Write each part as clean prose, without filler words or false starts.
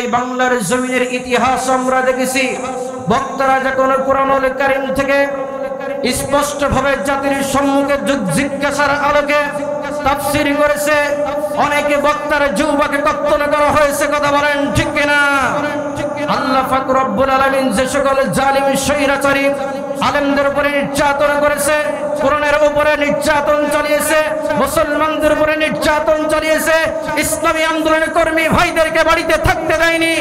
এই বাংলার জমিনের ইতিহাস আমরা দেখেছি, বক্তারা যখন কোরআনুল কারীম থেকে স্পষ্ট ভাবে জাতির সম্মুখে জিজ্ঞাসার আলোকে তাফসীর করেছে, অনেকে বক্তার যুবাকে কত্তল করা হয়েছে। কথা বলেন ঠিক কিনা? আল্লাহ পাক রব্বুল আলামিন যে সকল জালিম স্বৈরাচারী আলেমদের উপরে নির্যাতন করেছে, কোরআনের উপরে নির্যাতন চালিয়েছে, মুসলমানদের উপরে নির্যাতন চালিয়েছে, ইসলামী আন্দোলনের কর্মী ভাইদেরকে বাড়িতে থাকতে দেয়নি,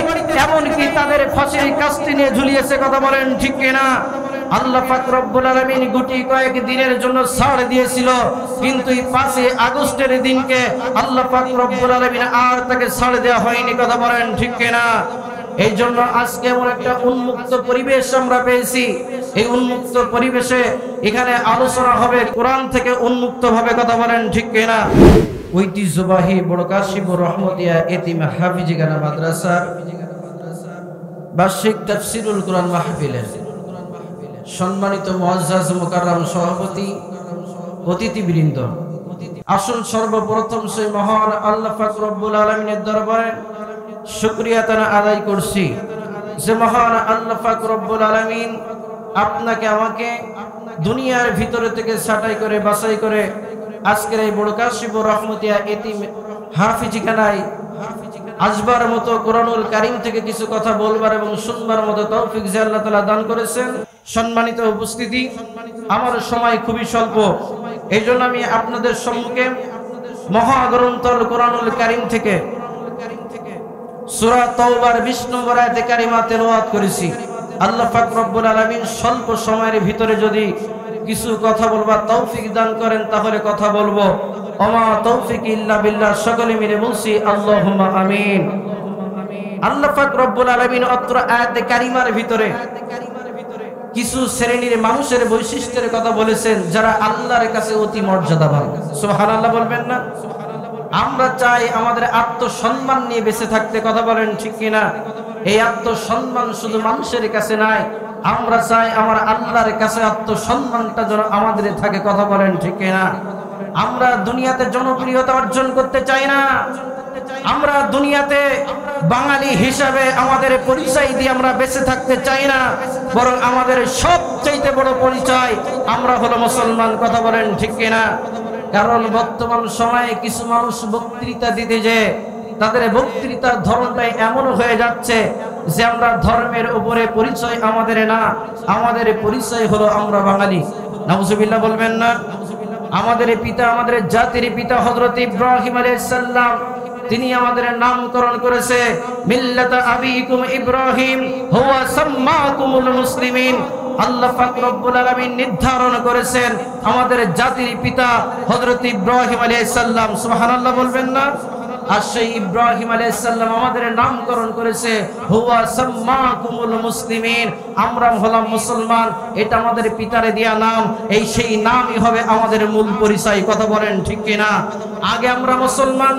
এমনকি তাদের ফাঁসির কাস্তি নিয়ে ঝুলিয়েছে। কথা বলেন ঠিক কিনা? আল্লাহ পাক রব্বুল আলামিন গুটি কয়েক দিনের জন্য ছাড় দিয়েছিল, কিন্তু এই 5 আগস্টের দিনকে আল্লাহ পাক রব্বুল আলামিন আর তাকে ছাড় দেওয়া হয়নি। কথা বলেন ঠিক কিনা? এই জন্য আজকে এমন একটা উন্মুক্ত পরিবেশ আমরা পেয়েছি। এই উন্মুক্ত পরিবেশে এখানে আলোচনা হবে কোরআন থেকে উন্মুক্ত ভাবে। কথা বলেন ঠিক কিনা? ঐতিহ্যবাহী বড় কাশিমুর রহমতিয়া এতিম হাফিজিখানা মাদ্রাসার বার্ষিক তাফসীরুল কোরআন মাহফিলের সম্মানিত মুআজ্জাজ মুকাররম সভাপতি, অতিথিবৃন্দ, আসুন সর্বপ্রথম সেই মহান আল্লাহ পাক রব্বুল আলামিনের দরবারে শুকরিয়া তানা আদায় করছি যে মহান আল্লাহ পাক রব্বুল আলামিন আপনাকে আমাকে দুনিয়ার ভিতরে থেকে ছাঁটাই করে বাছাই করে আজকের এই বড় কাশিমুর রহমতিয়া এতিম হাফিজিখানায় আসবার মতো কোরআনুল কারীম থেকে কিছু কথা বলবার এবং শুনবার মতো তৌফিক যে আল্লাহ তাআলা দান করেছেন। সম্মানিত উপস্থিতি, আমার সময় খুবই স্বল্প, এই জন্য আমি আপনাদের সম্মুখে মহাগ্রন্থ কোরআনুল কারীম থেকে সূরা তাওবার 20 নম্বর আয়াতে কারিমা তেলাওয়াত করেছি। আল্লাহ পাক রব্বুল আলামিন স্বল্প সময়ের ভিতরে যদি কিছু কথা বলবার তৌফিক দান করেন তাহলে কথা বলবো। ওমা তৌফিক ইল্লা বিল্লাহ। সকলে মিলে বলছি আল্লাহুম্মা আমিন। আল্লাহ পাক রব্বুল আলামিন অত্র আয়াতে কারিমার ভিতরে কিছু শ্রেণীর মানুষের বৈশিষ্ট্যের কথা বলেছেন যারা আল্লাহর কাছে অতি মর্যাদাবান। সুবহানাল্লাহ বলবেন না? আমরা চাই আমাদের আত্মসম্মান নিয়ে বেঁচে থাকতে। কথা বলেন ঠিক কিনা? এই আত্মসম্মান শুধু মানুষের কাছে নাই, আমরা চাই আমার আল্লাহর কাছে আত্মসম্মানটা যেন আমাদের থাকে। কথা বলেন ঠিক কিনা? আমরা দুনিয়াতে জনপ্রিয়তা অর্জন করতে চাই না, আমরা দুনিয়াতে বাঙালি হিসাবে আমাদের পরিচয় দিয়ে আমরা বেঁচে থাকতে চাই না, বরং আমাদের সবচেয়ে বড় পরিচয় আমরা হলো মুসলমান। কথা বলেন ঠিক কিনা? কারণ বর্তমান সময়ে কিছু মানুষ বক্তৃতা দিতে যে তাদের বক্তৃতার ধরনটাই এমন হয়ে যাচ্ছে যে আমরা ধর্মের উপরে পরিচয় আমাদের না, আমাদের পরিচয় হলো আমরা বাঙালি। নাউজুবিল্লাহ বলবেন না? আমাদের পিতা, আমাদের জাতির পিতা হযরত ইব্রাহিম আলাইহিস সালাম, তিনি আমাদের নামকরণ করেছে মিল্লাতা আবিকুম ইব্রাহিম হুয়া সাম্মাকুমুল মুসলিমিন। আল্লাহ পাক রব্বুল আলামিন নির্ধারণ করেছেন আমাদের জাতির পিতা হযরত ইব্রাহিম আলাইহিস সালাম। সুবহানাল্লাহ বলবেন না? আর সেই ইব্রাহিম আলাইহিস সালাম আমাদের নামকরণ করেছে হুয়া সাম্মাকুমুল মুসলিমিন, আমরা হলাম মুসলমান। এটা আমাদের পিতারে দেয়া নাম, এই সেই নামই হবে আমাদের মূল পরিচয়। কথা বলেন ঠিক কিনা? আগে আমরা মুসলমান,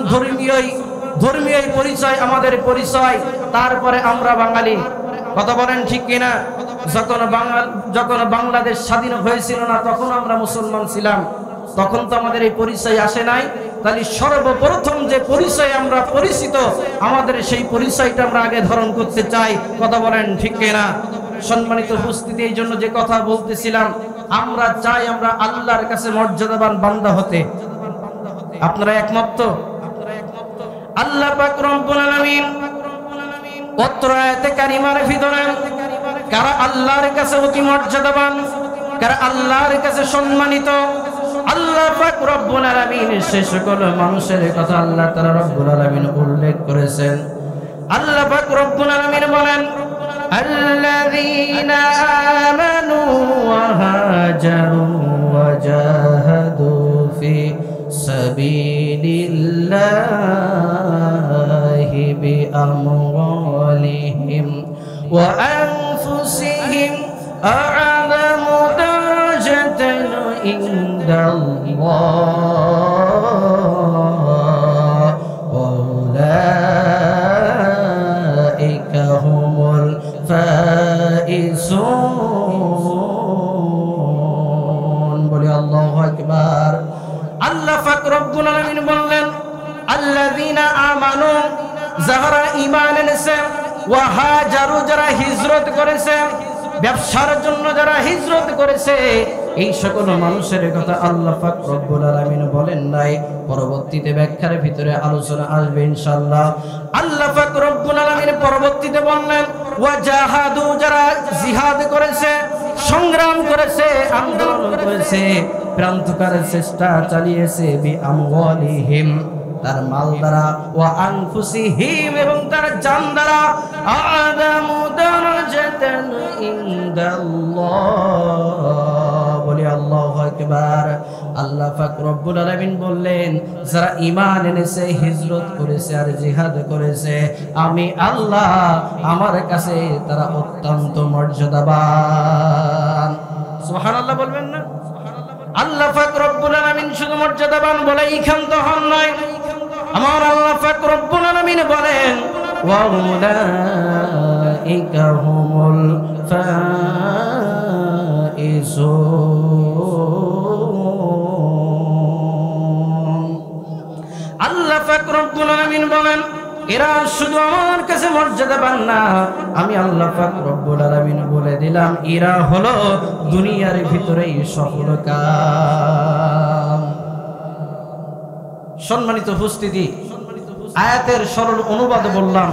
ধর্মীয় পরিচয় আমাদের পরিচয়, তারপরে আমরা বাঙালি। কথা বলেন ঠিক কিনা? যখন বাংলাদেশ স্বাধীন হয়েছিল না তখন আমরা মুসলমান ছিলাম, তখন তো আমাদের এই পরিচয় আসে নাই। তাহলে সর্বপ্রথম যে পরিচয় আমরা পরিচিত, আমাদের সেই পরিচয়টা আমরা আগে ধারণ করতে চাই। কথা বলেন ঠিক কিনা? সম্মানিত উপস্থিতি, এই জন্য যে কথা বলতেছিলাম, আমরা চাই আমরা আল্লাহর কাছে মর্যাদাবান বান্দা হতে। আপনারা একমত তো? আল্লাহ পাক রব্বুল আলামিন অত্র আয়াতে কারিমার ভিতরে কারা আল্লাহর কাছে অতি মর্যাদাবান, কারা আল্লাহর কাছে সম্মানিত, আল্লাহ পাক রব্বুল আলামিন সে সকল মানুষের কথা আল্লাহ তাআলা রব্বুল আলামিন উল্লেখ করেছেন। আল্লাহ পাক রব্বুল আলামিন বলেন, আল্লাযীনা আমানু ওয়া হাজারু ওয়া জাহাদু ফি সাবিলিল্লাহি বিআমওয়ালিহিম ওয়া আনফুসিহিম আ'যামু দারাজাতান ইনদাল্লাহ ওয়া উলাইকা হুমুল ফাইজুন। বলি আল্লাহু আকবার। আল্লাহ পাক রব্বুল আলামিন বললেন, আল্লাযীনা আমানু, যারা ঈমান এনেছে, ওয়া হাজারু যারা হিজরত করেছে, ব্যবসার জন্য যারা হিজরত করেছে, এই সকল মানুষের কথা আল্লাহ পাক রব্বুল আলামিন বলেন নাই। পরবর্তীতে ব্যাখ্যার ভিতরে আলোচনা আসবে ইনশাআল্লাহ। আল্লাহ পাক রব্বুল আলামিন পরবর্তীতে বললেন ওয়া জাহাদু যারা জিহাদ করেছে, সংগ্রাম করেছে, আন্দোলন করেছে, প্রান্তকার চেষ্টা চালিয়েছে, বি আমওয়ালিহিম তার মাল দ্বারা, ওয়া আনফুসিহিম এবং তার জান দ্বারা, আদামু দারাজাতান ইনদাল্লাহ, বলি আল্লাহু আকবার। আল্লাহ পাক রব্বুল আলামিন বললেন যারা ঈমান এনেছে, হিজরত করেছে আর জিহাদ করেছে, আমি আল্লাহ আমার কাছে তারা অত্যন্ত মর্যাদাবান। সুবহানাল্লাহ বলবেন না? আল্লাহ পাক রব্বুল আলামিন শুধু মর্যাদাবান বলেই ক্ষান্ত হন নাই, আমার আল্লাহ পাক রব্বুল আলামিন বলেন ওয়া উলাইকা হুমুল ফাইজুন। আল্লাহ পাক রব্বুল আলামিন বলেন এরা শুধু আমার কাছে মর্যাদাবান না, আমি আল্লাহ পাক রব্বুল আলামিন বলে দিলাম এরা হলো দুনিয়ার ভিতরেই সফলকাম। সম্মানিত উপস্থিতি, আয়াতের সরল অনুবাদ বললাম।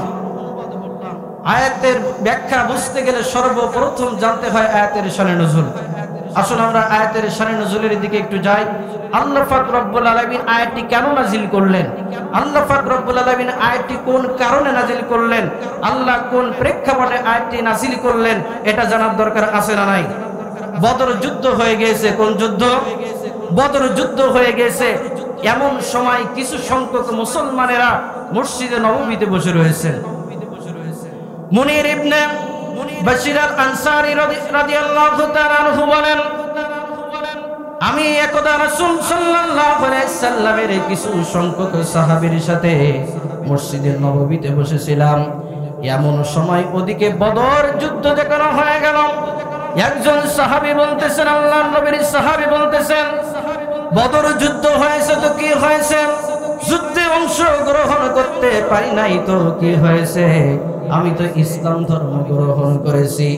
আয়াতের ব্যাখ্যা বুঝতে গেলে সর্বপ্রথম জানতে হয় আয়াতের শানে নুজুল। আসুন আমরা আয়াতের শানে নুজুলের দিকে একটু যাই। আল্লাহ পাক রব্বুল আলামিন আয়াতটি কেন নাজিল করলেন, আল্লাহ পাক রব্বুল আলামিন আয়াতটি কোন কারণে নাজিল করলেন, আল্লাহ কোন প্রেক্ষাপটে আয়াতটি নাজিল করলেন, এটা জানার দরকার আছে না নাই? বদর যুদ্ধ হয়ে গিয়েছে। কোন যুদ্ধ? বদর যুদ্ধ হয়ে গেছে। এমন সময় কিছু সংখ্যক মুসলমানেরা মসজিদে নববীতে বসে রয়েছেন। মুনির ইবনে বাশির আল আনসারী রাদিয়াল্লাহু তাআলা আনহু বলেন আমি একদা রাসূল সাল্লাল্লাহু আলাইহি সাল্লামের কিছু সংখ্যক সাহাবীর সাথে মসজিদে নববীতে বসেছিলাম। এমন সময় ওদিকে বদর যুদ্ধ দেখানো হয়ে গেল। একজন সাহাবী বলতেছেন, আল্লাহর নবীর সাহাবী বলতেছেন, বদর যুদ্ধ হয়েছে তো কি হয়েছে, যুদ্ধে অংশগ্রহণ করতে পারি নাই তো কি হয়েছে, আমি তো ইসলাম ধর্ম গ্রহণ করেছি।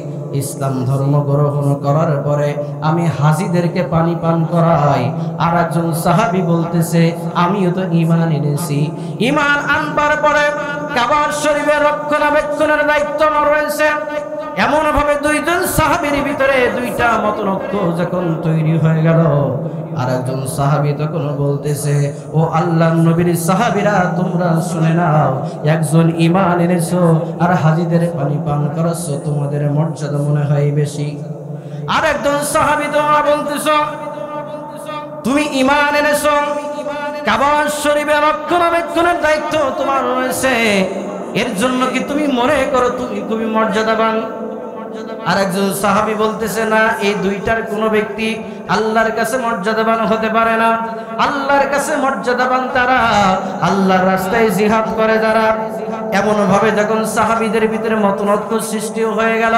ইসলাম ধর্ম গ্রহণ করার পরে আমি হাজীদেরকে পানি পান করাই। আর একজন সাহাবী বলতেছে আমিও তো ঈমান এনেছি। ঈমান আনবার পরে কাবা শরীফের রক্ষণাবেক্ষণের দায়িত্ব আমার রয়েছে। এমন ভাবে দুইজন সাহাবীর ভিতরে দুইটা মতনৈক্য যখন তৈরি হয়ে গেল, আর একজন সাহাবী তখন বলতেছে ও আল্লাহর নবীর সাহাবীরা তোমরা শুনে নাও, একজন ঈমান এনেছো আর হাজীদের পানি পান করাচ্ছো, তোমাদের মর্যাদা মনে হয় বেশি। আর একজন সাহাবী তোমরা বলতেছো তুমি ঈমান এনেছো, কাবা শরীফের রক্ষণাবেক্ষণের দায়িত্ব তোমার রয়েছে, এর জন্য কি তুমি মনে করো তুমি খুবই মর্যাদাবান? আর একজন সাহাবী বলতেছে না, এই দুইটার কোন ব্যক্তি আল্লাহর কাছে মর্যাদাবান হতে পারে না। আল্লাহর কাছে মর্যাদাবান তারা আল্লাহর রাস্তায় জিহাদ করে যারা। এমন ভাবে যখন সাহাবীদের ভিতরে মতনৈক্য সৃষ্টি হয়ে গেল,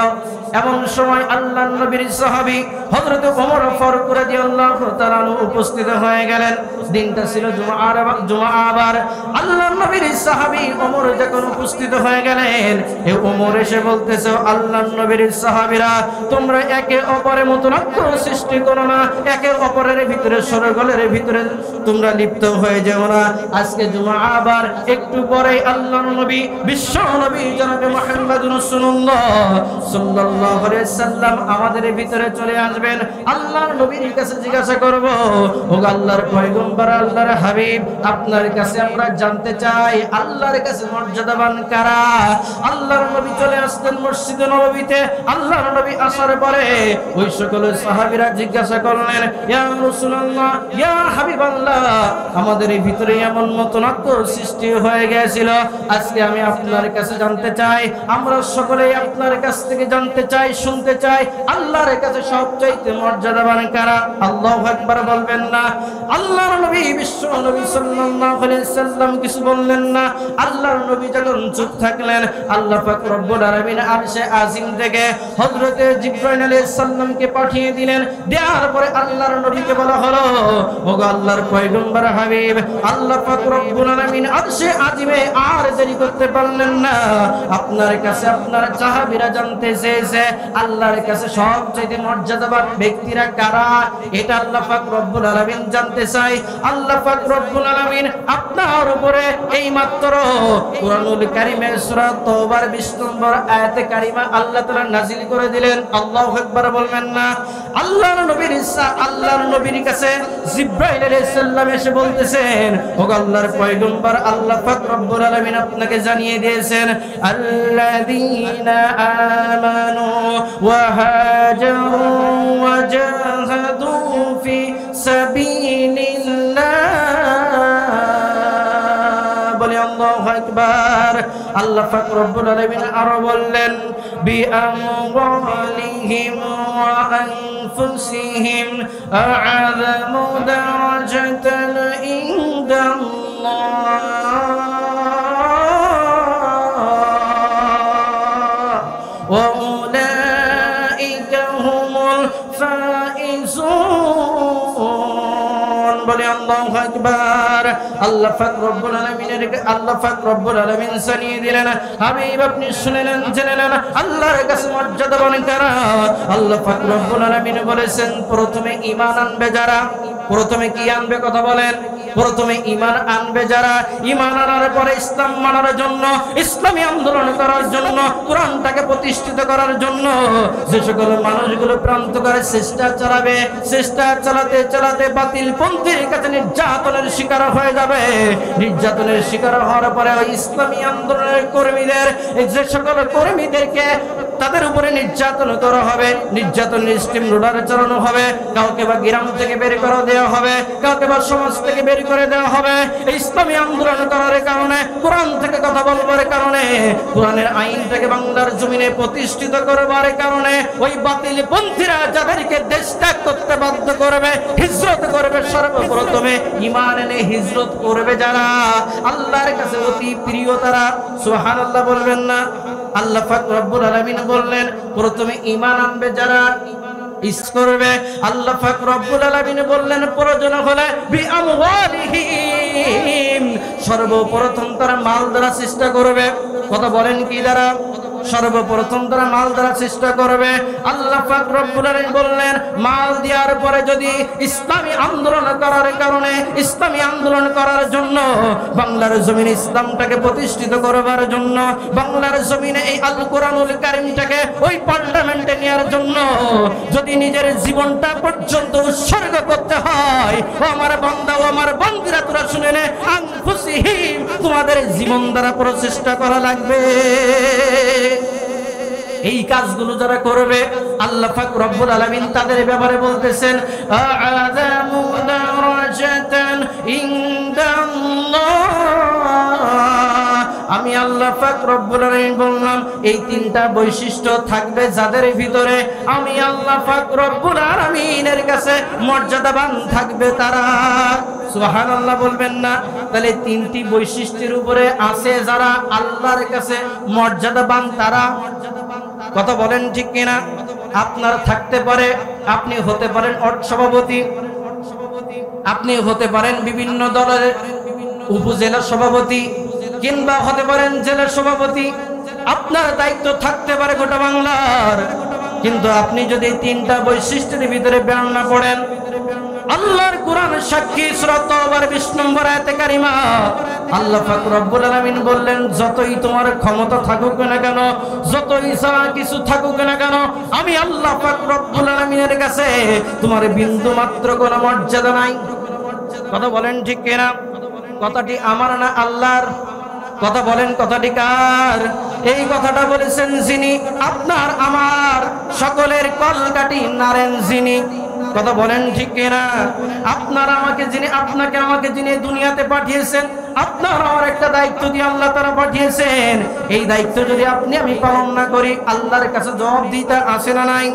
এমন সময় আল্লাহর নবীর সাহাবী হযরত ওমর ফারুক রাদিয়াল্লাহু তাআলা উপস্থিত হয়ে গেলেন। দিনটা ছিল জুমআবার। আল্লাহর নবীর সাহাবী ওমর যখন উপস্থিত হয়ে গেলেন, এই ওমর এসে বলতেছে আল্লাহর নবীর সাহাবীরা তোমরা একে অপরের মতনৈক্য সৃষ্টি করো না, একে অপরের ভিতরে সরগলের ভিতরে তোমরা লিপ্ত হয়ে যেও না। আজকে জুমআবার, একটু পরে আল্লাহর নবী বিশ্ব নবী জনাবে মুহাম্মদুর রাসূলুল্লাহ সাল্লাল্লাহু আলাইহি সাল্লাম আমাদের ভিতরে চলে আসবেন। আল্লাহর নবীর কাছে জিজ্ঞাসা করব, ও আল্লাহর পয়গম্বর, আল্লাহর হাবিব, আপনার কাছে আমরা জানতে চাই আল্লাহর কাছে মর্যাদাবান কারা? আল্লাহর নবী চলে আসলেন মসজিদে নববীতে। আল্লাহর নবী আসার পরে ওই সকল সাহাবীরা জিজ্ঞাসা করলেন, ইয়া রাসূলুল্লাহ, ইয়া হাবিবাল্লাহ, আমাদের ভিতরে এমন মতনৈক্য সৃষ্টি হয়ে গিয়েছিল, আজকে আমি আপনার কাছে জানতে চাই, আমরা সকলেই আপনার কাছ থেকে জানতে চাই, শুনতে চাই, আল্লাহর কাছে সবচাইতে মর্যাদাবান কারা? আল্লাহু আকবার বলবেন না? আল্লাহর নবী বিশ্ব নবী সাল্লাল্লাহু আলাইহি সাল্লাম কিছু বললেন না। আল্লাহর নবী যখন চুপ থাকলেন, আল্লাহ পাক রব্বুল আলামিন আরশে আজিম থেকে হযরতে জিবরাইল আলাইহিস সালামকে পাঠিয়ে দিলেন। দেওয়ার পরে আল্লাহর নবীকে বলা হলো, ওগো আল্লাহর পয়গম্বর হাবিব, আল্লাহ পাক রব্বুল আলামিন আরশে আজিমে আর দেরি করতে পারলেন না। আপনার কাছে আপনার সাহাবীরা জানতে চেয়েছে আল্লাহর কাছে সবচেয়ে মর্যাদাবান ব্যক্তিরা কারা, এটা আল্লাহ পাক রব্বুল আলামিন জানতে চাই। আল্লাহ পাক রব্বুল আলামিন আপনার উপরে এই মাত্র কুরআনুল কারীমের সূরা তাওবার 20 নম্বর আয়াতে কারিমা আল্লাহ তাআলা নাযিল করে দিলেন। আল্লাহু আকবার বলবেন না? আল্লাহর নবীর কাছে জিবরাইল আলাইহিস সালাম এসে বলতেছেন, ওগো আল্লাহর পয়গম্বর, আল্লাহ পাক রব্বুল আলামিন আপনাকে জানিয়ে দিয়েছেন আল্লাযীনা আমানু ওয়া হাজারু ওয়া জাহাদু ফি সাবিলিল্লাহ। বলে আল্লাহু আকবার। আল্লাহ পাক রব্বুল আলামিন আরো বললেন বিআমওয়ালিহিম ওয়া আনফুসিহিম আ'যামু দারাজাতান ইনদাল্লাহ ওয়া উলাইকা হুমুল ফাইজুন। বলে আল্লাহু আকবার। আল্লাহ পাক রব্বুল আলামিন জানিয়ে দিলেন, হাবিব আপনি শুনলেন, জেনেলেন আল্লাহর কাছে মর্যাদাবান কারা। আল্লাহ পাক রব্বুল আলামিন বলেছেন প্রথমে ঈমান আনবে যারা। প্রথমে কি আনবে? কথা বলেন। প্রথমে ঈমান আনবে যারা, ঈমান আনার পরে ইসলাম মানার জন্য, ইসলামী আন্দোলন করার জন্য, কোরআনটাকে প্রতিষ্ঠিত করার জন্য যে সকল মানুষগুলো প্রান্ত করে চেষ্টা চালাবে, চেষ্টা চালাতে চালাতে বাতিল পন্থীর কাছে নির্যাতনের শিকার হয়ে যাবে। নির্যাতনের শিকার হওয়ার পরে ওই ইসলামী আন্দোলনের কর্মীদের, যে সকল কর্মীদেরকে তাদের উপরে নির্যাতন করা হবে, নির্যাতনের স্টিম রোলার চালানো হবে, কাউকে বা গ্রাম থেকে বের করে দেওয়া হবে, কাউকে বা সমাজ থেকে বের করে দেওয়া হবে। এই ইসলামী আন্দোলন করার কারণে, কোরআন থেকে কথা বলবার কারণে, কোরআনের আইনটাকে বাংলার জমিনে প্রতিষ্ঠিত করবার কারণে ওই বাতিল পন্থীরা যাদেরকে দেশ ত্যাগ করতে বাধ্য করবে, হিজরত করবে, সর্বপ্রথমে ঈমান এনে হিজরত করবে যারা, আল্লাহর কাছে অতি প্রিয় তারা। সুবহানাল্লাহ বলবেন না? আল্লাহ পাক রব্বুল আলামিন বললেন প্রথমে ঈমান আনবে যারা, করবে। আল্লাহ পাক রব্বুল আলামিন বললেন প্রয়োজন হলে বিআমওয়ালিহিম, সর্বপ্রথম তারা মাল দ্বারা চেষ্টা করবে। কথা বলেন কি দ্বারা? সর্বপ্রথম তারা মাল দ্বারা চেষ্টা করবে। আল্লাহ পাক রব্বুল আলামিন বললেন মাল দেওয়ার পরে যদি ইসলামী আন্দোলন করার কারণে, ইসলামী আন্দোলন করার জন্য, বাংলার জমিনে ইসলামটাকে প্রতিষ্ঠিত করবার জন্য, বাংলার জমিনে এই আল কোরআনুল কারীমটাকে ওই পার্লামেন্টে নেওয়ার জন্য যদি নিজের জীবনটা পর্যন্ত উৎসর্গ করতে হয়, ও আমার বান্দা, ও আমার বান্দিরা, তোরা শুনে নে, আনফুসিহিম, তোমাদের জীবন দ্বারা প্রচেষ্টা করা লাগবে। এই কাজগুলো যারা করবে আল্লাহ পাক রব্বুল আলামিন তাদের ব্যাপারে বলতেছেন আ'যামু দারাজাতান ইনদাল্লাহ। আমি আল্লাহ পাক রব্বুল আলামিন বললাম এই তিনটা বৈশিষ্ট্য থাকবে যাদের ভিতরে, আমি আল্লাহ পাক রব্বুল আলামিনের কাছে মর্যাদাবান থাকবে তারা। সুবহানাল্লাহ বলবেন না? তাহলে তিনটি বৈশিষ্ট্যের উপরে আছে যারা আল্লাহর কাছে মর্যাদাবান তারা। কথা বলেন ঠিক কিনা? আপনার থাকতে পারে, আপনি হতে পারেন সভাপতি, আপনি হতে পারেন বিভিন্ন দলের উপজেলা সভাপতি, কিংবা হতে পারেন জেলার সভাপতি। আপনার দায়িত্ব থাকতে পারে গোটা বাংলার, কিন্তু আপনি যদি তিনটা বৈশিষ্ট্যের ভিতরে বের না পড়েন, আল্লাহর কোরআন সাক্ষী সূরা তাওবার 20 নম্বর আয়াতে কারিমা আল্লাহ পাক রব্বুল আলামিন বললেন যতই তোমার ক্ষমতা থাকুক না কেন, যতই যা কিছু থাকুক না কেন, আমি আল্লাহ পাক রব্বুল আলামিনের কাছে তোমার বিন্দু মাত্র কোনো মর্যাদা নাই। কথা বলেন ঠিক কিনা? কথাটি আমার না আল্লাহর? কথা বলেন কথাটি কার? এই কথাটা বলেছেন যিনি আপনার আমার সকলের কলকাঠি নাড়েন যিনি। কথা বলেন ঠিক কিনা? আপনাকে আমাকে যিনি দুনিয়াতে পাঠিয়েছেন, আপনার আমার একটা দায়িত্ব দিয়ে আল্লাহ তাআলা পাঠিয়েছেন। এই দায়িত্ব যদি আমি পালন না করি, আল্লাহর কাছে জবাবদিহিতা আছে না নাই?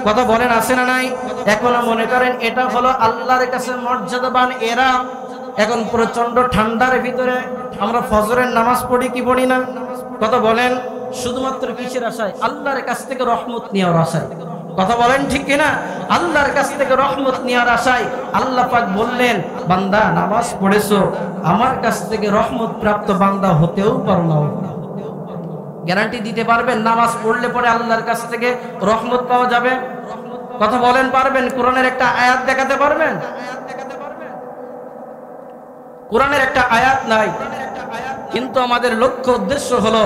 কথা বলেন আছে না নাই? এখন মনে করেন এটা হলো আল্লাহর কাছে মর্যাদাবান এরা। এখন প্রচন্ড ঠান্ডার ভিতরে আমরা ফজরের নামাজ পড়ি কি পড়ি না? কথা বলেন, শুধুমাত্র কিসের আশায়? আল্লাহর কাছ থেকে রহমত নেওয়ার আশায়। কথা বলেন ঠিক কিনা? আল্লাহর কাছ থেকে রহমত নেওয়ার আশায় আল্লাহ পাক বললেন, বান্দা নামাজ পড়েছো, আমার কাছ থেকে রহমত প্রাপ্ত বান্দা হতেও পারো না। গ্যারান্টি দিতে পারবেন নামাজ পড়লে পরে আল্লাহর কাছ থেকে রহমত পাওয়া যাবে? কথা বলেন পারবেন? কোরআনের একটা আয়াত দেখাতে পারবেন? কোরআনের একটা আয়াত নাই, কিন্তু আমাদের লক্ষ্য উদ্দেশ্য হলো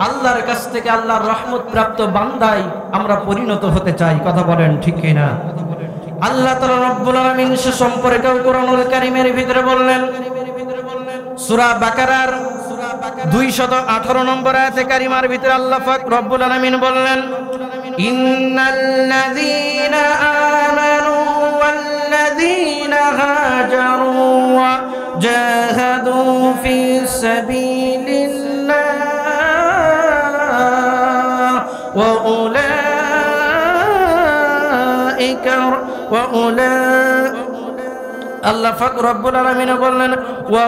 আল্লাহর কাছ থেকে আল্লাহর রহমত প্রাপ্ত বান্দায় আমরা পরিণত হতে চাই। কথা বলেন ঠিক কিনা? আল্লাহ তাআলা রব্বুল আলামিন সে সম্পর্কে কোরআনুল কারীমের ভিতরে বললেন, সূরা বাকারার 218 নম্বর আয়াতে কারিমার ভিতরে আল্লাহ পাক রব্বুল আলামিন বললেন, ইন্নাল্লাযীনা আমানু ওয়াল্লাযীনা হাজারু ওয়া জাহাদু ফিস সাবিলিল্লাহ ওয়া উলাইকা আল্লাহ পাক রব্বুল আলামিন বললেন, ওয়া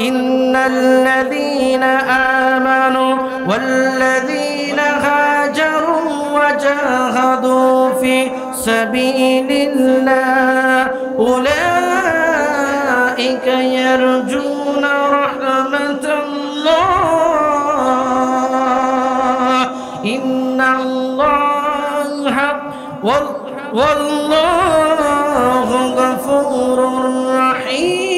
ইন্নাল্লাযীনা আমানু ওয়াল্লাযীনা হাজারু ওয়া জাহাদু ফি সাবিলিল্লাহ উলাইকা ইয়ারজুনা রাহমাতাল্লাহ ইন্নাল্লাহা ওয়াল্লাহু গফুরুর রহিম।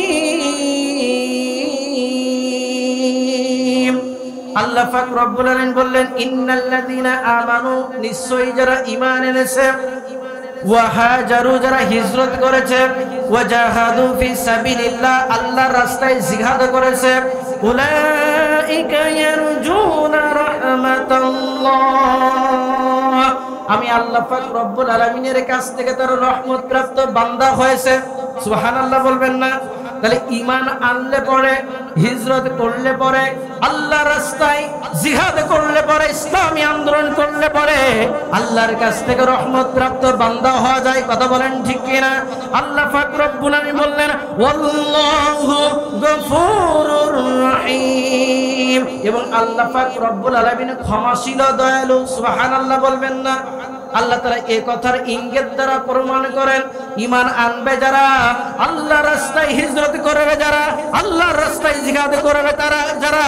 আল্লাহ পাক রব্বুল আলামিন বললেন, ইন্নাল্লাযীনা আমানু, নিশ্চয়ই যারা ঈমান এনেছে, ওয়া হাজারু, যারা হিজরত করেছে, ওয়া জাহাদু ফি সাবিলিল্লাহ, আল্লাহর রাস্তায় জিহাদ করেছে, উলাইকা ইয়ারজুনা রাহমাতাল্লাহ, আমি আল্লাহ পাক রব্বুল আলামিনের কাছ থেকে তার রহমত প্রাপ্ত বান্দা হয়েছে। সুবহানাল্লাহ বলবেন না? তাহলে ঈমান আনলে পরে, হিজরত করলে পরে, আল্লাহর রাস্তায় জিহাদ করলে পরে, ইসলামী আন্দোলন করলে পরে আল্লাহর কাছ থেকে রহমত প্রাপ্ত বান্দা হওয়া যায়। কথা বলেন ঠিক কিনা? আল্লাহ পাক রব্বুল আলামিন বললেন, ওয়াল্লাহু গফুরুর রহিম, এবং আল্লাহ পাক রব্বুল আলামিন ক্ষমাশীল দয়ালু। সুবহানাল্লাহ বলবেন না? আল্লাহ তাআলা এই কথার ইঙ্গিত দ্বারা প্রমাণ করেন, ঈমান আনবে যারা, আল্লাহর রাস্তায় হিজরত করবে যারা, আল্লাহর রাস্তায় জিহাদ করবে তারা যারা,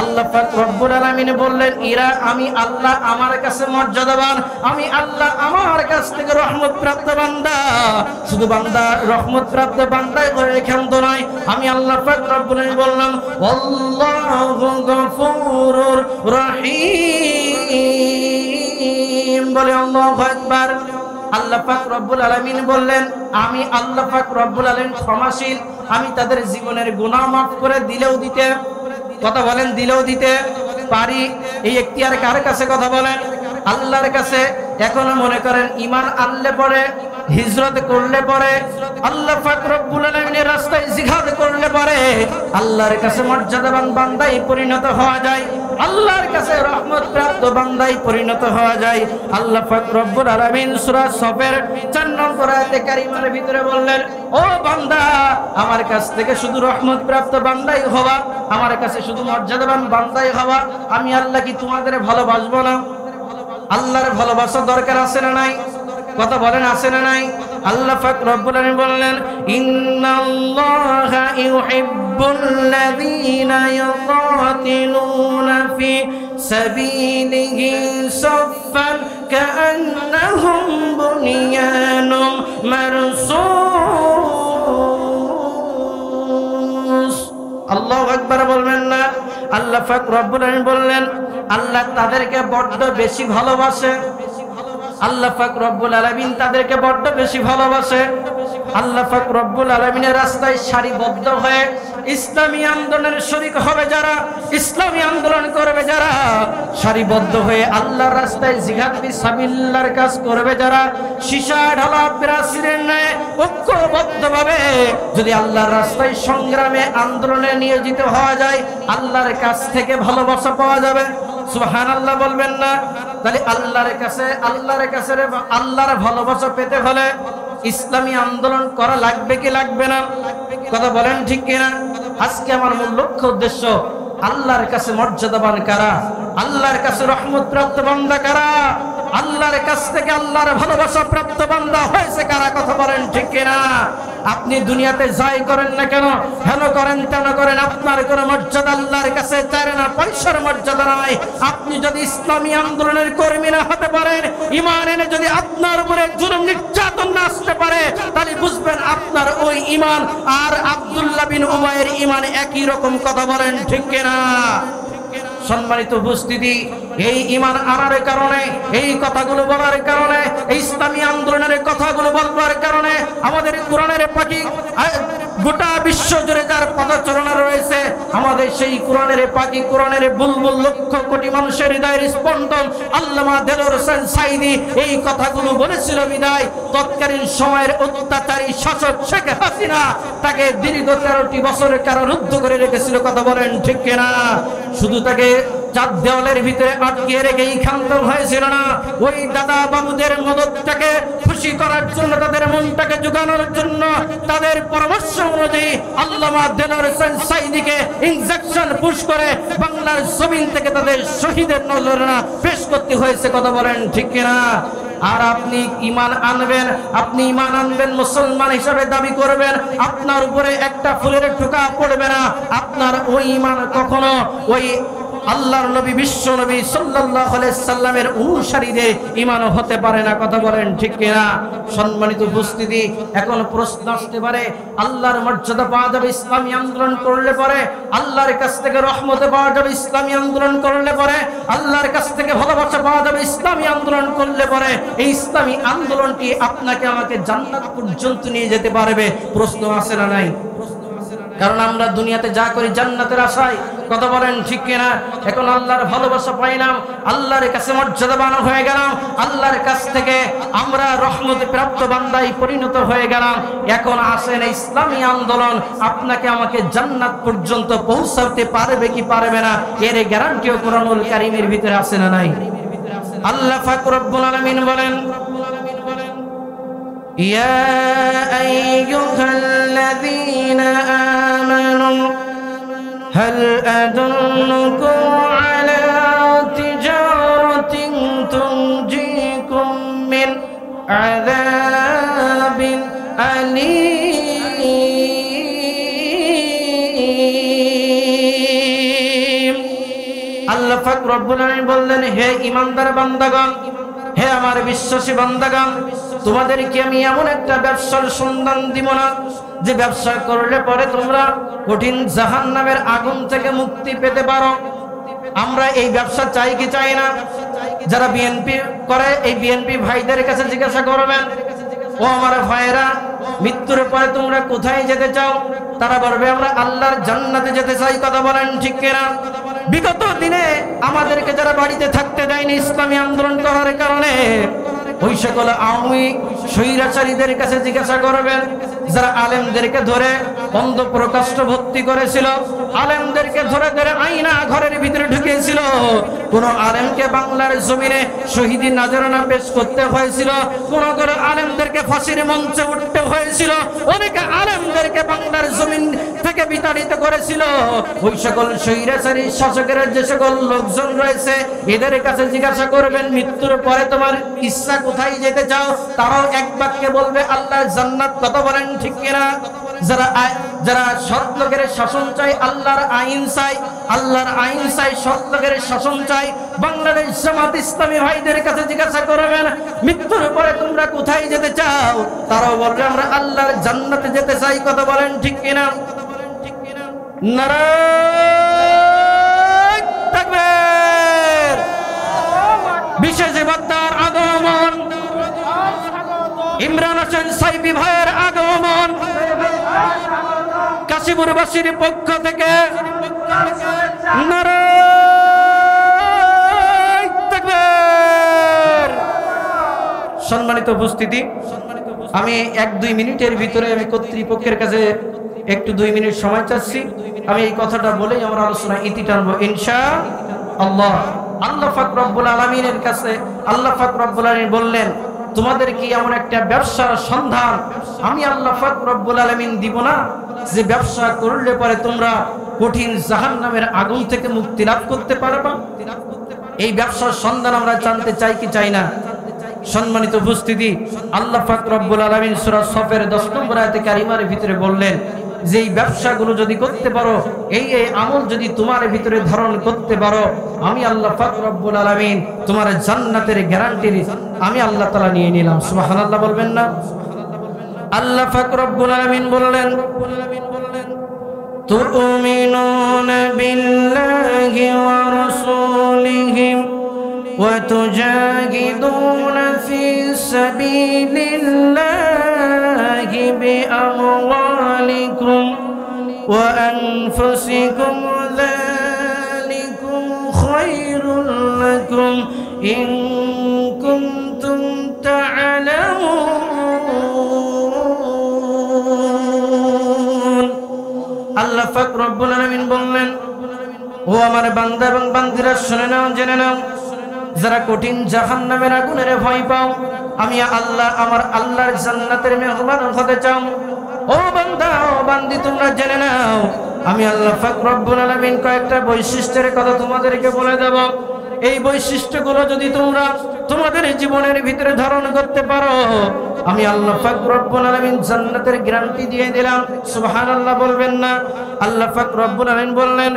আল্লাহ পাক রব্বুল আলামিন বললেন, এরা আমি আল্লাহ আমার কাছে মর্যাদাবান, আমি আল্লাহ আমার কাছ থেকে রহমত প্রাপ্ত বান্দা। শুধু বান্দা, রহমত প্রাপ্ত বান্দাই করে ক্ষান্ত নয়, আমি আল্লাহ পাক রব্বুল আলামিন বললাম, আল্লাহু গফুরুর রহিম। বলে আল্লাহু আকবার। আল্লাহ পাক রব্বুল আলামিন বললেন, আমি আল্লাহ পাক রব্বুল আলামিন ক্ষমাশীল, আমি তাদের জীবনের গুনাহ মাফ করে দিলেও দিতে, কথা বলেন, দিলেও দিতে পারি। এই এখতিয়ার কার কাছে? কথা বলেন, আল্লাহর কাছে। এখন মনে করেন ঈমান আনলে পরে, হিজরত করলে পরে, আল্লাহ পাক রব্বুল আলামিনের রাস্তায় জিহাদ করলে পরে আল্লাহর কাছে মর্যাদাবান বান্দায় পরিণত হওয়া যায়, আল্লাহর কাছে রহমত প্রাপ্ত বান্দায় পরিণত হওয়া যায়। আল্লাহ পাক রব্বুল আলামিন সূরা সফের 4 নম্বর আয়াতে কারিমার ভিতরে বললেন, ও বান্দা, আমার কাছ থেকে শুধু রহমত প্রাপ্ত বান্দাই হওয়া, আমার কাছে শুধু মর্যাদাবান বান্দাই হওয়া, আমি আল্লাহ কি তোমাদের ভালোবাসবো না? আল্লাহর ভালোবাসা দরকার আছে না নাই? কথা বলেন আছে না নাই? আল্লাহ পাক রব্বুল আলামিন বললেন, ইন্নাল্লাহা ইউহিব্বুল্লাযীনা ইউকাতিলুনা ফি সাবিলিহি সাফফান কাআন্নাহুম বুনিয়ানুম মারসুস। আল্লাহু আকবার বলবেন না? আল্লাহ পাক রব্বুল আলামিন বললেন, আল্লাহ তাদেরকে বড্ড বেশি ভালোবাসে, আল্লাহ পাক রব্বুল আলামিন তাদেরকে বড্ড বেশি ভালোবাসে। আল্লাহ পাক রব্বুল আলামিনের রাস্তায় সারিবদ্ধ হয়ে ইসলামী আন্দোলনের শরীক হবে যারা, ইসলামী আন্দোলন করবে যারা, সারিবদ্ধ হয়ে আল্লাহর রাস্তায় জিহাদ ফিসাবিলিল্লাহর কাজ করবে যারা, সীসা ঢালা প্রাচীরের ন্যায় ঐক্যবদ্ধভাবে যদি আল্লাহর রাস্তায় সংগ্রামে আন্দোলনে নিয়োজিত হওয়া যায়, আল্লাহর কাছ থেকে ভালোবাসা পাওয়া যাবে। সুবহানাল্লাহ বলবেন না? তাহলে আল্লাহর কাছে আল্লাহর ভালোবাসা পেতে হলে ইসলামী আন্দোলন করা লাগবে কি লাগবে না? কথা বলেন ঠিক কিনা? আজকে আমার মূল লক্ষ্য উদ্দেশ্য, আল্লাহর কাছে মর্যাদাবান কারা, আল্লাহর কাছে রহমত প্রাপ্ত বান্দা কারা, আল্লাহর কাছ থেকে আল্লাহর ভালোবাসা প্রাপ্ত বান্দা হয়েছে কারা? কথা বলেন ঠিক কিনা? আপনি দুনিয়াতে যাই করেন না কেন, ভালো করেন তেন করেন, আপনার কোনো মর্যাদা আল্লাহর কাছে চায় না, পয়সার মর্যাদা নাই। আপনি যদি ইসলামী আন্দোলনের কর্মী না হতে পারেন, ঈমান এনে যদি আপনার উপরে জুলুম নির্যাতন না আসতে পারে, তাহলে বুঝবেন আপনার ওই ঈমান আর আব্দুল্লাহ বিন উমাইয়ের ঈমান একই রকম। কথা বলেন ঠিক কিনা? সম্মানিত উপস্থিতি, এই ঈমান আনার কারণে, এই কথাগুলো বলার কারণে, এই ইসলামী আন্দোলনের কথাগুলো বলবার কারণে আমাদের কোরআনের পাখি গোটা বিশ্ব জুড়ে যার পদচারণা রয়েছে, আমাদের সেই কোরআনের পাখি, কোরআনের বুলবুল, লক্ষ কোটি মানুষের হৃদয়ের স্পন্দন আল্লামা দেলোয়ার হোসেন সাঈদী এই কথাগুলো বলেছিল বিদায় তৎকালীন সময়ের অত্যাচারী শাসক শেখ হাসিনা তাকে দীর্ঘ 13টি বছরের কারারুদ্ধ করে রেখেছিল। কথা বলেন ঠিক কিনা? শুধু তাকে চার দেওয়ালের ভিতরে আটকে রেখেই ক্ষান্ত হয়েছিল না, ওই দাদা বাবুদের মদতটাকে খুশি করার জন্য, তাদের মনটাকে জোগানোর জন্য, তাদের পরামর্শ অনুযায়ী আল্লামা দেলোয়ার হোসেন সাঈদীকে ইনজেকশন পুশ করে বাংলার জমিন থেকে তাদের শহীদের নজরানা পেশ করতে হয়েছে। কথা বলেন ঠিক কিনা? আর আপনি ঈমান আনবেন, আপনি ঈমান আনবেন, মুসলমান হিসেবে দাবি করবেন, আপনার উপরে একটা ফুলের টোকা পড়বে না। আপনার ওই ঈমান কখনো ওই আল্লাহর নবী, বিশ্ব নবী সাল্লাল্লাহু আলাইহি সাল্লামের অনুসারীদের ঈমানও হতে পারে না। কথা বলেন ঠিক কিনা? সম্মানিত উপস্থিতি, এখন প্রশ্ন আসতে পারে, আল্লাহর মর্যাদা পাওয়া যাবে ইসলামী আন্দোলন করলে পরে, আল্লাহর কাছ থেকে রহমত পাওয়া যাবে ইসলামী আন্দোলন করলে পরে, আল্লাহর কাছ থেকে ভালোবাসা পাওয়া যাবে ইসলামী আন্দোলন করলে পরে, এই ইসলামী আন্দোলনটি আপনাকে আমাকে জান্নাত পর্যন্ত নিয়ে যেতে পারবে? প্রশ্ন আছে না নাই? কারণ আমরা দুনিয়াতে যা করি জান্নাতের আশায়। কথা বলেন ঠিক কিনা? এখন আল্লাহর ভালোবাসা পাইলাম, আল্লাহর কাছে মর্যাদাবান হয়ে গেলাম, আল্লাহর কাছ থেকে আমরা রহমতে প্রাপ্ত বান্দায় পরিণত হয়ে গেলাম। এখন আসেন, ইসলামী আন্দোলন আপনাকে আমাকে জান্নাত পর্যন্ত পৌঁছাতে পারবে কি পারবে না, এর গ্যারান্টিও কোরআনুল কারীমের ভিতরে আছে না নাই? আল্লাহ পাক রব্বুল আলামিন বলেন, ইয়া আইয়ুহাল্লাযীনা আমানু হাল আদুল্লুকুম আলা তিজারাতিন তুনজিকুম মিন আযাবিন আলীম। আল্লাহ পাক রব্বুল আলামিন বললেন, হে ঈমানদার বান্দাগণ, হে আমার বিশ্বাসী বান্দাগণ, তোমাদেরকে আমি এমন একটা ব্যবসার সন্ধান দিব না যে ব্যবসা করলে পরে তোমরা কঠিন জাহান্নামের আগুন থেকে মুক্তি পেতে পারো। আমরা এই ব্যবসা চাই কি চাই না? যারা বিএনপি করে, এই বিএনপি ভাইদের কাছে জিজ্ঞাসা করবেন, ও আমার ভাইরা, মৃত্যুর পরে তোমরা কোথায় যেতে চাও? তারা বলবে, আমরা আল্লাহর জান্নাতে যেতে চাই। কথা বলেন ঠিক কিনা? বিগত দিনে আমাদেরকে যারা বাড়িতে থাকতে দেয়নি ইসলামী আন্দোলন করার কারণে, ওই সকল আওয়ামী স্বৈরাচারীদের কাছে জিজ্ঞাসা করবেন, যারা আলেমদেরকে ধরে অন্ধ প্রকাশ্য ভর্তি করেছিল, আলেমদেরকে ধরে ধরে আয়না ঘরের ভিতরে ঢুকিয়েছিল, কোন আলেমকে বাংলার জমিনে শহীদি নজরানা পেশ করতে হয়েছিল, কোন কোন আলেমদেরকে ফাঁসির মঞ্চে উঠতে হয়েছিল, অনেকে আলেমদেরকে বাংলার জমিন থেকে বিতাড়িত করেছিল। ওই সকল স্বৈরাচারী শাসকের যে সকল লোকজন রয়েছে, এদের কাছে জিজ্ঞাসা করবেন, মৃত্যুর পরে তোমার ইচ্ছা কোথায় যেতে চাও? তারাও এক বাক্যে বলবে, আল্লাহর জান্নাত। কথা বলেন ঠিক কিনা? যারা সৎ লোকের শাসন চাই, আল্লাহর আইন চাই, আল্লাহর আইন চাই, সৎ লোকের শাসন চাই, বাংলাদেশ জামাত ইসলামী ভাইদের কাছে জিজ্ঞাসা করবেন, মৃত্যুর পরে তোমরা কোথায় যেতে চাও? তারাও বলবে, আমরা আল্লাহর জান্নাতে যেতে চাই। কথা বলেন ঠিক কিনা? নারায়ে তাকবীর। বিশেষ বার্তার আগমন, ইমরান হোসেন সাইফি ভাইয়ের আগমন কাশীপুরবাসীর পক্ষ থেকে নারায়ে তাকবীর। সম্মানিত উপস্থিতি, আমি 1-2 মিনিটের ভিতরে আমি কর্তৃপক্ষের কাছে একটু 2 মিনিট সময় চাচ্ছি। আমি এই কথাটা বলেই আমার আলোচনা ইতি টানবো ইনশাআল্লাহ। আল্লাহ পাক রব্বুল আলামিনের কাছে আল্লাহ পাক রব্বুল আলামিন বললেন, তোমাদের কি এমন একটা ব্যবসার সন্ধান আমি আল্লাহ পাক রব্বুল আলামিন দিব না, যে ব্যবসা করলে পরে তোমরা কঠিন জাহান্নামের আগুন থেকে মুক্তি লাভ করতে পারবা? এই ব্যবসার সন্ধান আমরা জানতে চাই কি চাই না? সম্মানিত উপস্থিতি, আল্লাহ পাক রব্বুল আলামিন সূরা সফের 10 নম্বর আয়াতে কারিমার ভিতরে বললেন যে এই ব্যবসাগুলো যদি করতে পারো, এই আমল যদি তোমার ভিতরে ধারণ করতে পারো, আমি আল্লাহ পাক রব্বুল আলামিন তোমার জান্নাতের গ্যারান্টি আমি আল্লাহ তাআলা নিয়ে নিলাম। সুবহানাল্লাহ বলবেন না? আল্লাহ পাক রব্বুল আলামিন বললেন, তুমিনুনা বিল্লাহি ওয়া রাসূলিহি ওয়া তুজাহিদুনা ফি সাবিলিল্লাহি বিআমওয়ালিকুম ওয়া আনফুসিকুম যালিকুম খায়রুল লাকুম ইন কুনতুম তা'লামুন। আল্লাহ পাক রব্বুল আলামিন বললেন, ও আমার বান্দা এবং বান্দীরা শুনে নাও, জেনে নাও, যারা কঠিন জাহান্নামের আগুনের ভয় পাও, আমি আল্লাহ আমার আল্লাহর জান্নাতের মেহমান হতে চাও, ও বান্দা ও বান্দি তোমরা জেনে নাও, আমি আল্লাহ পাক রব্বুল আলামিন কয়েকটা বৈশিষ্ট্যের কথা তোমাদেরকে বলে দেব। এই বৈশিষ্ট্যগুলো যদি তোমরা তোমাদের জীবনের ভিতরে ধারণ করতে পারো, আমি আল্লাহ পাক রব্বুল আলামিন জান্নাতের গ্যারান্টি দিয়ে দিলাম। সুবহানাল্লাহ বলবেন না? আল্লাহ পাক রব্বুল আলামিন বললেন,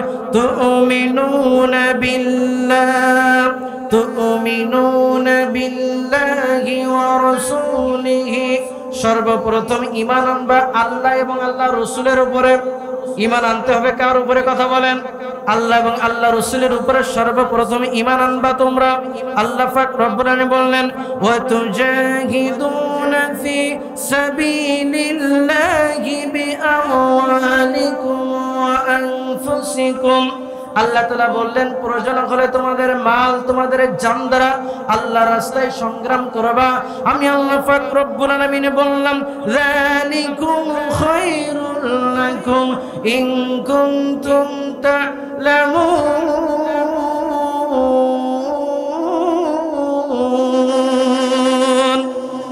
তুমিনুনা বিল্লাহি ওয়া রাসূলিহি, সর্বপ্রথম ঈমান আনবা আল্লাহ এবং আল্লাহ রাসূলের উপরে। ঈমান আনতে হবে কার উপরে? কথা বলেন। আল্লাহ এবং আল্লাহ রাসূলের উপরে সর্বপ্রথম ঈমান আনবা তোমরা। আল্লাহ পাক রব্বুল আলামিন বললেন, ওয়া তুজাহিদুনা ফি সাবিলিল্লাহি বিআমওয়ালিকুম ওয়া আনফুসিকুম। আল্লাহ তাআলা বললেন, প্রয়োজন হলে তোমাদের মাল তোমাদের জান দ্বারা আল্লাহর রাস্তায় সংগ্রাম করবা। আমি আল্লাহ পাক রব্বুল আলামিন বললাম, যালিকুম খায়রুল লাকুম ইন কুনতুম তা'লামুন।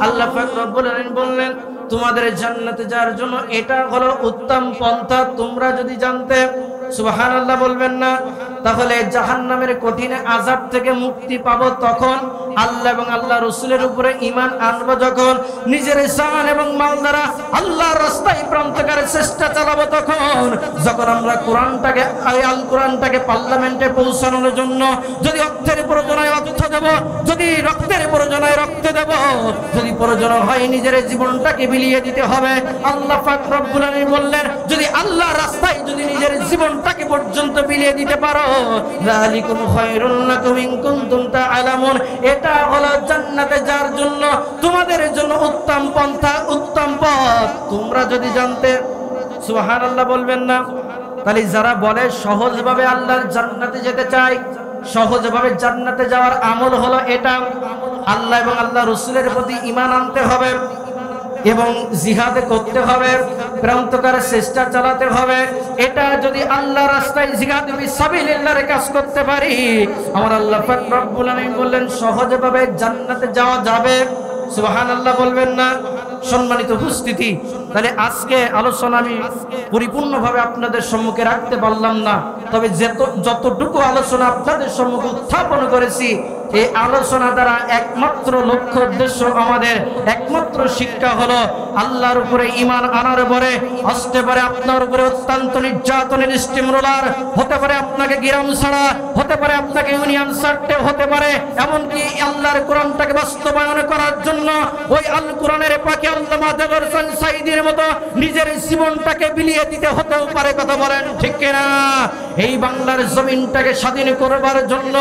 আল্লাহ পাক রব্বুল আলামিন বললেন, তোমাদের জান্নাতে যাওয়ার জন্য এটা হলো উত্তম পন্থা, তোমরা যদি জানতে। সুবহানাল্লাহ বলবেন না? তাহলে জাহান্নামের কঠিন আযাব থেকে মুক্তি পাবো তখন আল্লাহ এবং আল্লাহ রাসূলের উপরে ঈমান আনবো, যখন নিজের জান এবং মাল দ্বারা আল্লাহর রাস্তায় প্রান্তকারের চেষ্টা চালাবো, তখন যখন আমরা কোরআনটাকে আল কোরআনটাকে পার্লামেন্টে পৌঁছানোর জন্য যদি অর্থের প্রয়োজনে অর্থ দেব, যদি রক্তের প্রয়োজনে রক্ত দেব, যদি প্রয়োজন হয় নিজের জীবনটাকে বিলিয়ে দিতে হবে। আল্লাহ পাক রব্বুল আলামিন বললেন, যদি আল্লাহর রাস্তায় যদি নিজের জীবনটাকে পর্যন্ত বিলিয়ে দিতে পারো, যালিকুম খায়রুল লাকুম ইন কুনতুম তা'লামুন, এটা হলো জান্নাতে যাওয়ার জন্য তোমাদের জন্য উত্তম পন্থা, উত্তম পথ, তোমরা যদি জানতে। সুবহানাল্লাহ বলবেন না? তাহলে যারা বলে সহজভাবে আল্লাহর জান্নাতে যেতে চায়, সহজভাবে জান্নাতে যাওয়ার আমল হলো এটা, আল্লাহ এবং আল্লাহ রাসূলের প্রতি ঈমান আনতে হবে এবং জিহাদ করতে হবে, প্রান্তকার চেষ্টা চালাতে হবে। এটা যদি আল্লাহর রাস্তায় জিহাদ ফিসাবিলিল্লাহর কাজ করতে পারি, আমার আল্লাহ পাক রব্বুল আলামিন বললেন সহজভাবে জান্নাতে যাওয়া যাবে। সুবহানাল্লাহ বলবেন না? সম্মানিত উপস্থিতি, তাহলে আজকে আলোচনা আমি পরিপূর্ণভাবে আপনাদের সম্মুখে রাখতে পারলাম না, তবে যতটুকু আলোচনা আপনাদের সম্মুখে উত্থাপন করেছি, এই আলোচনা দ্বারা একমাত্র লক্ষ্য উদ্দেশ্য, আমাদের একমাত্র শিক্ষা হলো আল্লাহর উপরে ঈমান আনার পরে আসতে পারে আপনার উপরে অত্যন্ত নির্যাতনের স্টিমরোলার, হতে পারে আপনাকে গিরাম ছাড়া, হতে পারে আপনাকে ইউনিয়ন ছাড়তে হতে পারে, এমনকি আল্লাহর কোরআনটাকে বাস্তবায়ন করার জন্য ওই আল কোরআনের পাকে আল্লামা দেবর হোসেন সাঈদীর মতো নিজের জীবনটাকে বিলিয়ে দিতে হতেও পারে। কথা বলেন ঠিক কিনা? এই বাংলার জমিনটাকে স্বাধীন করবার জন্য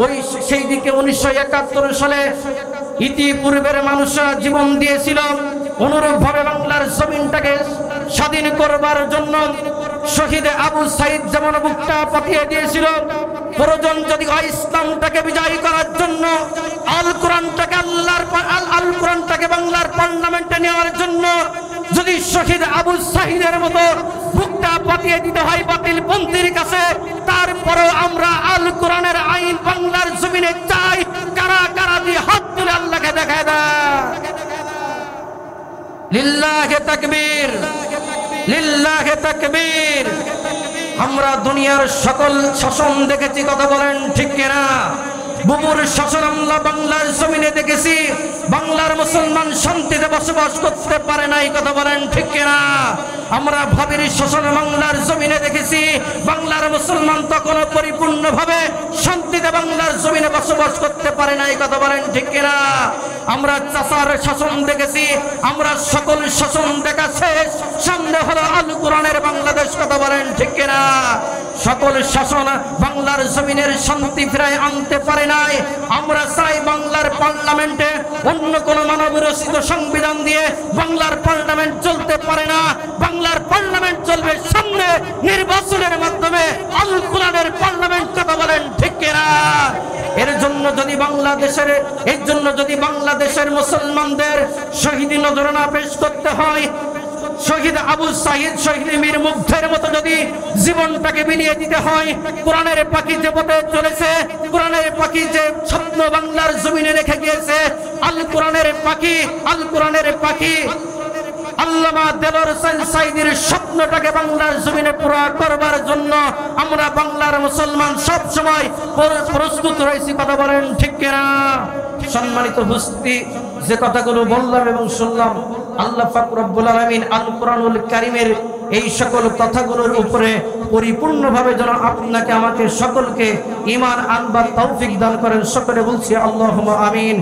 ওই সেই দিকে 1971 সালে ইতিপূর্বের মানুষরা জীবন দিয়েছিল, অনুরূপভাবে বাংলার জমিনটাকে স্বাধীন করবার জন্য শহীদ আবু সাইদ যেমন বুকটা পাঠিয়ে দিয়েছিল, প্রয়োজন যদি ইসলামটাকে বিজয় করার জন্য আল কোরআনটাকে বাংলার পার্লামেন্টে নেওয়ার জন্য যদি শহীদ আবু সাইদের মতো বুকটা পাঠিয়ে দিতে হয় বাতিল পন্থীর কাছে, তারপরেও আমরা আল কোরআনের আইন বাংলার জমিনে চাই। কারা কারা দিয়ে হাত তুলে আল্লাহকে দেখায় দেয়। লিল্লাহে তাকবীর, লিল্লাহে তাকবীর। আমরা দুনিয়ার সকল শাসন দেখেছি, কথা বলেন ঠিক কিনা? বুবুর শাসন আমরা বাংলার জমিনে দেখেছি, বাংলার মুসলমান শান্তিতে বসবাস করতে পারে নাই, কথা বলেন ঠিক কিনা? আমরা ভাবির শাসন বাংলার জমিনে দেখেছি, বাংলার মুসলমান তখনও পরিপূর্ণভাবে শান্তিতে বাংলার জমিনে বসবাস করতে পারে নাই, কথা বলেন ঠিক কিনা? আমরা চাচার শাসন দেখেছি, আমরা সকল শাসন দেখা শেষ, সামনে হলো আল কোরআনের বাংলাদেশ, কথা বলেন ঠিক কিনা? সকল শাসন বাংলার জমিনের শান্তি ফিরায় আনতে পারে নাই। আমরা চাই বাংলার পার্লামেন্টে অন্য কোন মানব রচিত সংবিধান দিয়ে বাংলার পার্লামেন্ট চলতে পারে না। বাংলার পার্লামেন্ট চলবে সামনে নির্বাচনের মাধ্যমে আল কোরআনের পার্লামেন্ট, কথা বলেন ঠিক কিনা? এর জন্য যদি বাংলাদেশের মুসলমানদের শহীদ নজরানা পেশ করতে হয়, শহীদ আবু সাইদ, শহীদ মীর মুগ্ধের মতো যদি জীবনটাকে বিলিয়ে দিতে হয়, কোরআনের পাখি যে পথে চলেছে, কোরআনের পাখি যে স্বপ্ন বাংলার জমিনে রেখে গিয়েছে, আল কোরআনের পাখি আল্লামা দেলোয়ার হোসেন সাইদির স্বপ্নটাকে বাংলার জমিনে পুরা করবার জন্য আমরা বাংলার মুসলমান সব সময় প্রস্তুত রয়েছি, কথা বলেন ঠিক কিনা? সম্মানিত উপস্থিতি, যে কথাগুলো বললাম এবং শুনলাম, আল্লাহ পাক রব্বুল আলামিন আল কোরআনুল কারীমের এই সকল কথাগুলোর উপরে পরিপূর্ণভাবে যেন আপনাকে আমাকে সকলকে ঈমান আনবার তৌফিক দান করেন। সকলে বলছি আল্লাহুম্মা আমিন।